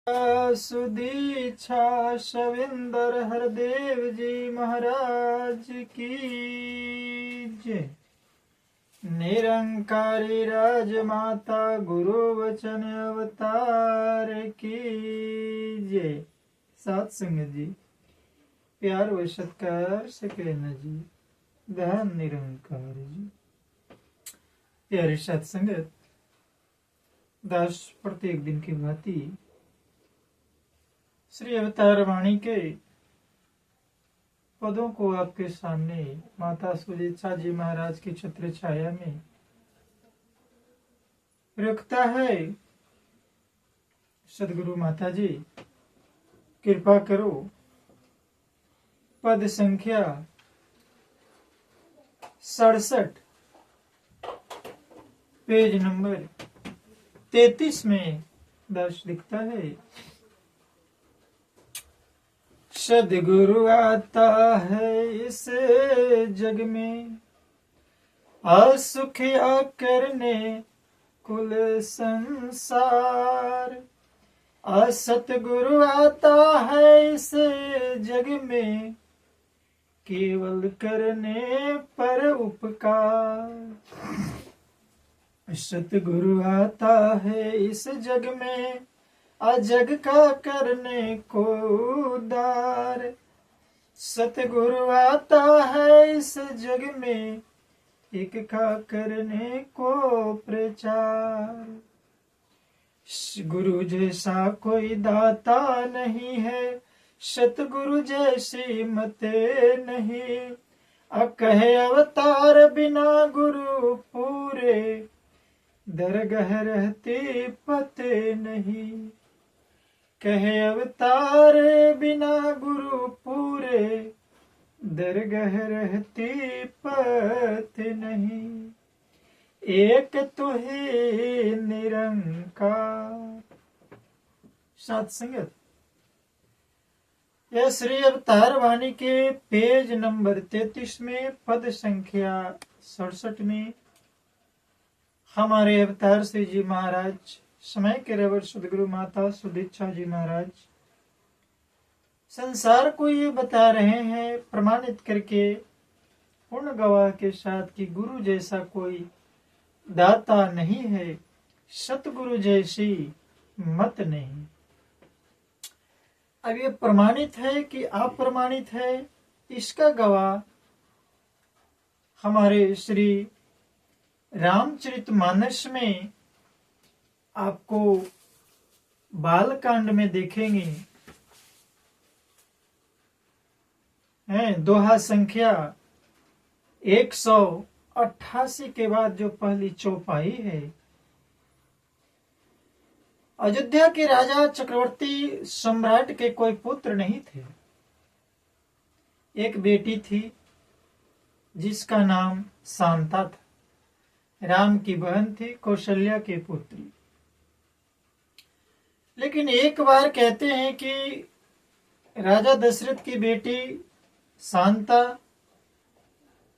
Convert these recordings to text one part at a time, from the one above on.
सुदीक्षा शविंदर हरदेव जी महाराज की जय। निरंकारी राजमाता गुरु वचन अवतार की जय। सात संगत जी, प्यार व सत्कार सके न जी, धन निरंकार जी। प्यारे सात संगत, दास प्रत्येक दिन की भांति श्री अवतार वाणी के पदों को आपके सामने माता सुदीक्षा जी महाराज की छत्र छाया में रखता है। सदगुरु माता जी कृपा करो, पद संख्या 67 पेज नंबर 33 में दर्श दिखता है। सदगुरु आता है इस जग में, असुखिया करने कुल संसार। असतगुरु आता है इस जग में, केवल करने पर उपकार। सतगुरु आता है इस जग में, अजग का करने को उदार। सतगुरु आता है इस जग में, एक का करने को प्रचार। गुरु जैसा कोई दाता नहीं है, सतगुरु जैसी मते नहीं। कहे अवतार बिना गुरु पूरे, दरगह रहती पते नहीं। कहे अवतार बिना गुरु पूरे, दरगह रहती पत नहीं। एक तू ही निरंकार। सात संगत, यह श्री अवतार वाणी के पेज नंबर 33 में पद संख्या 67 में हमारे अवतार श्री जी महाराज, समय के रवर सदगुरु माता सुदीक्षा जी महाराज संसार को ये बता रहे हैं प्रमाणित करके पूर्ण गवाह के साथ कि गुरु जैसा कोई दाता नहीं है, सतगुरु जैसी मत नहीं। अब ये प्रमाणित है कि अप्रमाणित है, इसका गवाह हमारे श्री रामचरितमानस में आपको बालकांड में देखेंगे। दोहा संख्या 188 के बाद जो पहली चौपाई है। अयोध्या के राजा चक्रवर्ती सम्राट के कोई पुत्र नहीं थे। एक बेटी थी जिसका नाम शांता था। राम की बहन थी, कौशल्या की पुत्री। लेकिन एक बार कहते हैं कि राजा दशरथ की बेटी शांता,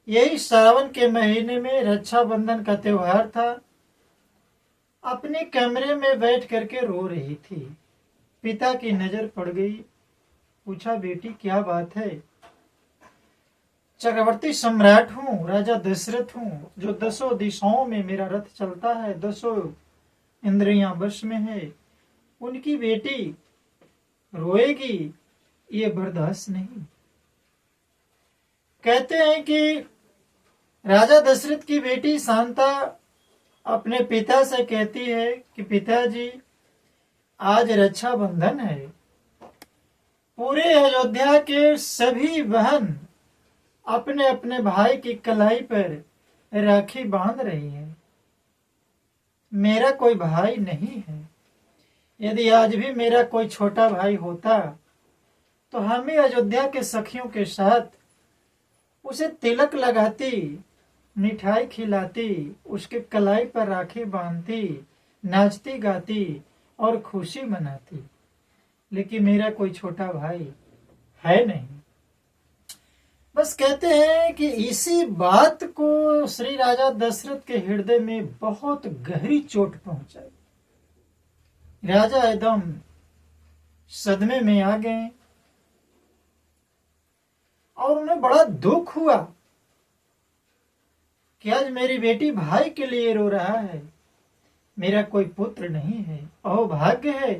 यही श्रावण के महीने में रक्षाबंधन का त्योहार था, अपने कमरे में बैठ करके रो रही थी। पिता की नजर पड़ गई। पूछा, बेटी क्या बात है? चक्रवर्ती सम्राट हूं, राजा दशरथ हूं, जो 10 दिशाओं में मेरा रथ चलता है, 10 इंद्रियां वश में है, उनकी बेटी रोएगी, ये बर्दाश्त नहीं। कहते हैं कि राजा दशरथ की बेटी शांता अपने पिता से कहती है कि पिताजी, आज रक्षाबंधन है, पूरे अयोध्या के सभी बहन अपने अपने भाई की कलाई पर राखी बांध रही है, मेरा कोई भाई नहीं है। यदि आज भी मेरा कोई छोटा भाई होता तो हम ही अयोध्या के सखियों के साथ उसे तिलक लगाती, मिठाई खिलाती, उसके कलाई पर राखी बांधती, नाचती गाती और खुशी मनाती। लेकिन मेरा कोई छोटा भाई है नहीं। बस कहते हैं कि इसी बात को श्री राजा दशरथ के हृदय में बहुत गहरी चोट पहुंचाई। राजा एकदम सदमे में आ गए और उन्हें बड़ा दुख हुआ कि आज मेरी बेटी भाई के लिए रो रहा है, मेरा कोई पुत्र नहीं है। अहोभाग्य है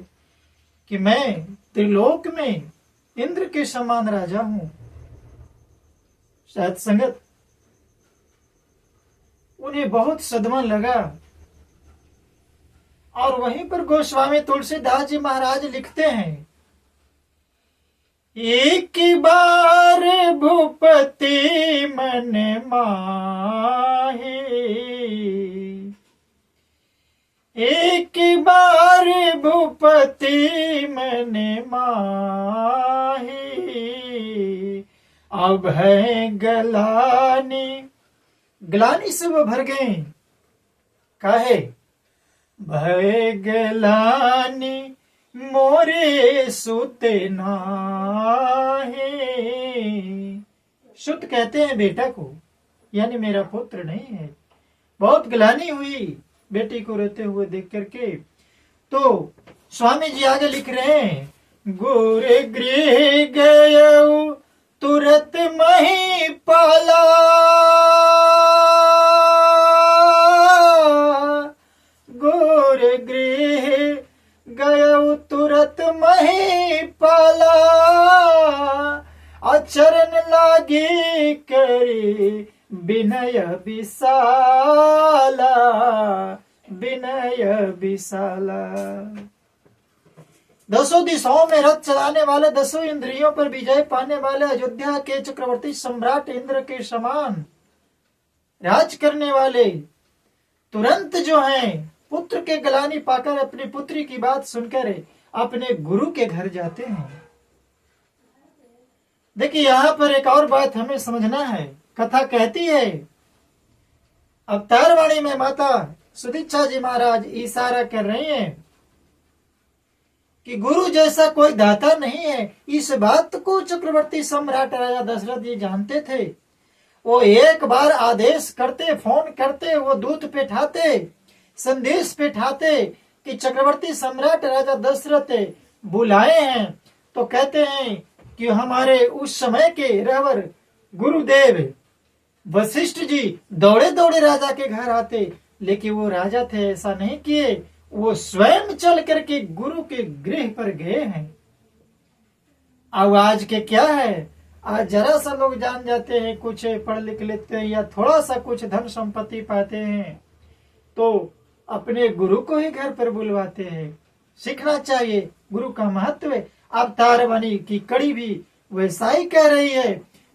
कि मैं त्रिलोक में इंद्र के समान राजा हूं। शायद संगत उन्हें बहुत सदमा लगा और वहीं पर गोस्वामी तुलसीदास जी महाराज लिखते हैं, एक बार भूपति मन माहे, एक बार भूपति मन माहे, अब है गलानी से वो भर गए। काहे? भय गलानी मोरे सुते नाहे। सुत कहते हैं बेटा को, यानी मेरा पुत्र नहीं है। बहुत ग्लानि हुई बेटी को रोते हुए देख करके। तो स्वामी जी आगे लिख रहे हैं, गुरु गृह गयऊ तुरत मही पाला, गुरु गृह गयऊ तुरत मही पाला, अचरण लागी करी विनय विशाला, विनय विशाला। दसों दिशाओं में रथ चलाने वाले, दसों इंद्रियों पर विजय पाने वाले, अयोध्या के चक्रवर्ती सम्राट इंद्र के समान राज करने वाले तुरंत जो हैं पुत्र के गलानी पाकर अपनी पुत्री की बात सुनकर अपने गुरु के घर जाते हैं। देखिए यहां पर एक और बात हमें समझना है। कथा कहती है, अवतार वाणी में माता सुदीक्षा जी महाराज इशारा कर रहे हैं कि गुरु जैसा कोई दाता नहीं है। इस बात को चक्रवर्ती सम्राट राजा दशरथ जी जानते थे। वो एक बार आदेश करते, फोन करते, वो दूत पेठाते, संदेश पेठाते कि चक्रवर्ती सम्राट राजा दशरथ बुलाए हैं। तो कहते हैं कि हमारे उस समय के रहवर गुरुदेव वशिष्ठ जी दौड़े दौड़े राजा के घर आते, लेकिन वो राजा थे ऐसा नहीं किए, वो स्वयं चल करके गुरु के गृह पर गए हैं। अब आज के क्या है, आज जरा सा लोग जान जाते हैं, कुछ पढ़ लिख लेते हैं या थोड़ा सा कुछ धन संपत्ति पाते हैं तो अपने गुरु को ही घर पर बुलवाते हैं। सीखना चाहिए गुरु का महत्व। अवतार वाणी की कड़ी भी वैसा ही कह रही है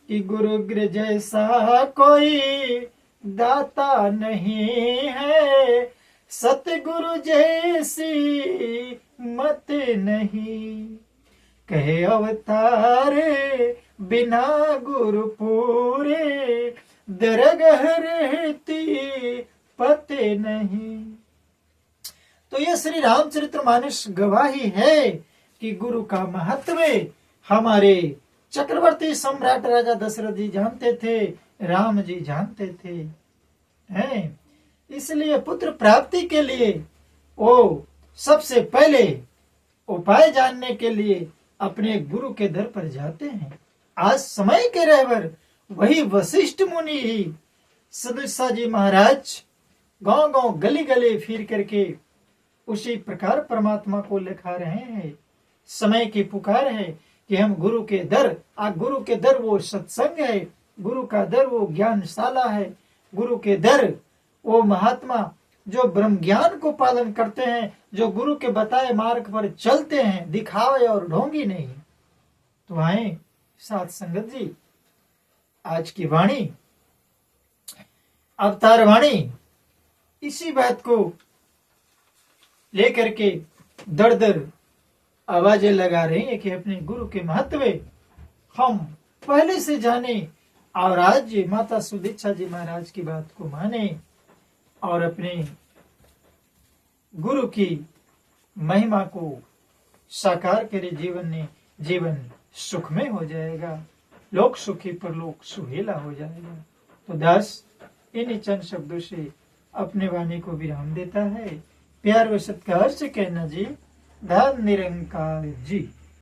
कि गुरु गृह जैसा कोई दाता नहीं है, सतगुरु जैसी मत नहीं, कहे अवतार बिना गुरु पूरे, दरगह रहती पते नहीं। तो ये श्री रामचरितमानस गवाही है कि गुरु का महत्व हमारे चक्रवर्ती सम्राट राजा दशरथ जी जानते थे, राम जी जानते थे। हैं? इसलिए पुत्र प्राप्ति के लिए वो सबसे पहले उपाय जानने के लिए अपने गुरु के दर पर जाते हैं। आज समय के रहबर वही वशिष्ठ मुनि ही सदस्या जी महाराज गांव गांव गली गली फिर करके उसी प्रकार परमात्मा को लिखा रहे हैं। समय की पुकार है कि हम गुरु के दर, गुरु के दर वो सत्संग है, गुरु का दर वो ज्ञानशाला है, गुरु के दर वो महात्मा जो ब्रह्म ज्ञान को पालन करते हैं, जो गुरु के बताए मार्ग पर चलते हैं, दिखावे और ढोंगी नहीं। तो आए साथ संगत जी, आज की वाणी अवतार वाणी इसी बात को लेकर के दर दर आवाजें लगा रही है कि अपने गुरु के महत्व हम पहले से जाने और आज माता सुदीक्षा जी महाराज की बात को माने और अपने गुरु की महिमा को साकार करे जीवन में। जीवन सुखमय हो जाएगा, लोक सुखी पर लोक सुहेला हो जाएगा। तो दास इन चंद शब्दों से अपने वाणी को विराम देता है। प्यार व सत्कार से कहना जी, धन निरंकार जी।